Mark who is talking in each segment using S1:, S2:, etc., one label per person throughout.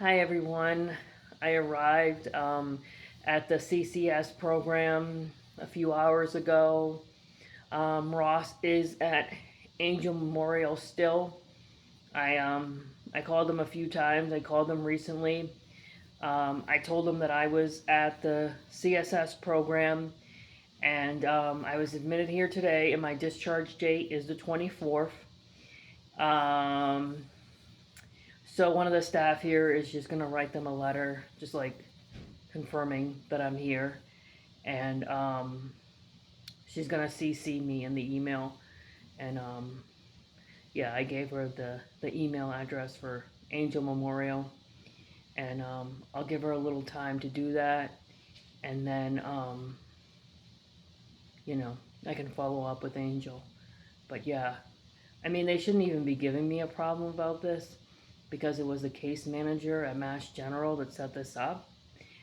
S1: Hi everyone. I arrived at the CCS program a few hours ago. Ross is at Angel Memorial still. I called him a few times. I called him recently. I told him that I was at the CSS program and I was admitted here today, and my discharge date is the 24th. Um, so one of the staff here is just gonna write them a letter, just like confirming that I'm here, and she's gonna CC me in the email, and yeah, I gave her the email address for Angel Memorial, and I'll give her a little time to do that, and then you know, I can follow up with Angel. But yeah, I mean, they shouldn't even be giving me a problem about this because it was the case manager at Mass General that set this up.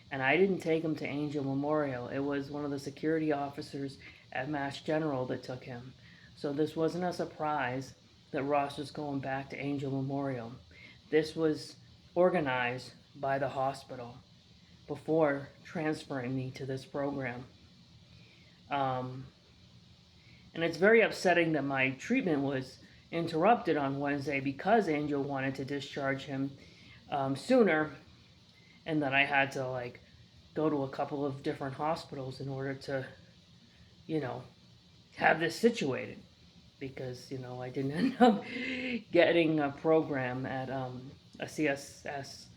S1: And I didn't take him to Angel Memorial. It was one of the security officers at Mass General that took him. So this wasn't a surprise that Ross was going back to Angel Memorial. This was organized by the hospital before transferring me to this program. Um, and it's very upsetting that my treatment was interrupted on Wednesday because Angel wanted to discharge him sooner, and that I had to like go to a couple of different hospitals in order to, you know, have this situated, because I didn't end up getting a program at a CSS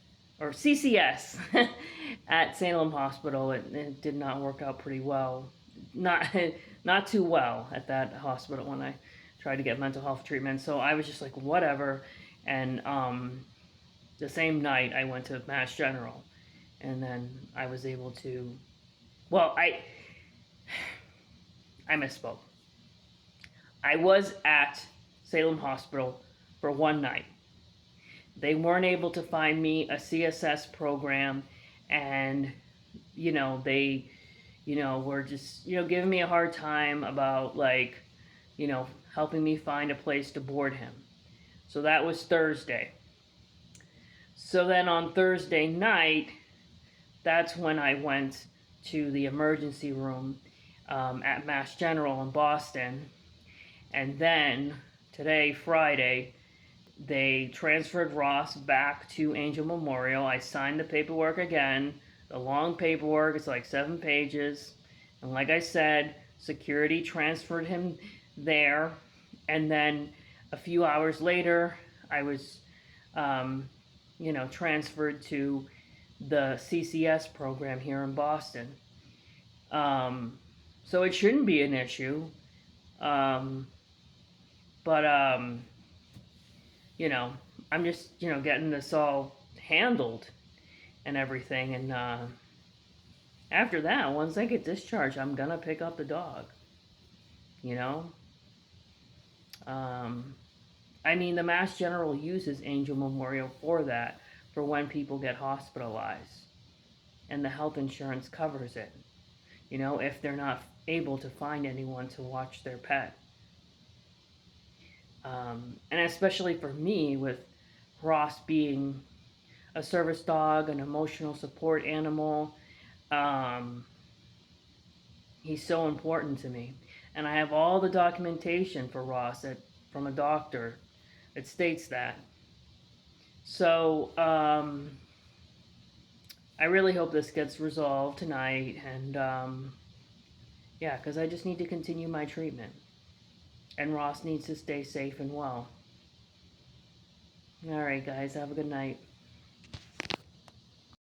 S1: or CCS at Salem Hospital. It did not work out pretty well. Not not too well at that hospital when I tried to get mental health treatment. So I was just like, whatever. And the same night I went to Mass General, and then I was able to. Well, I misspoke. I was at Salem Hospital for one night. They weren't able to find me a CSS program, and they were just giving me a hard time about, like, helping me find a place to board him. So that was Thursday. So then on Thursday night, that's when I went to the emergency room at Mass General in Boston. And then today, Friday, they transferred Ross back to Angel Memorial. I signed the paperwork again. The long paperwork, it's like 7 pages. And like I said, security transferred him there. And then a few hours later, I was, transferred to the CCS program here in Boston. So it shouldn't be an issue. But I'm just getting this all handled and everything, and after that, once I get discharged, I'm gonna pick up the dog. You know, I mean, the Mass General uses Angel Memorial for that, for when people get hospitalized, and the health insurance covers it. If they're not able to find anyone to watch their pet. And especially for me, with Ross being a service dog, an emotional support animal, um, he's so important to me. And I have all the documentation for Ross from a doctor that states that. So I really hope this gets resolved tonight, and yeah, because I just need to continue my treatment. And Ross needs to stay safe and well. All right, guys, have a good night.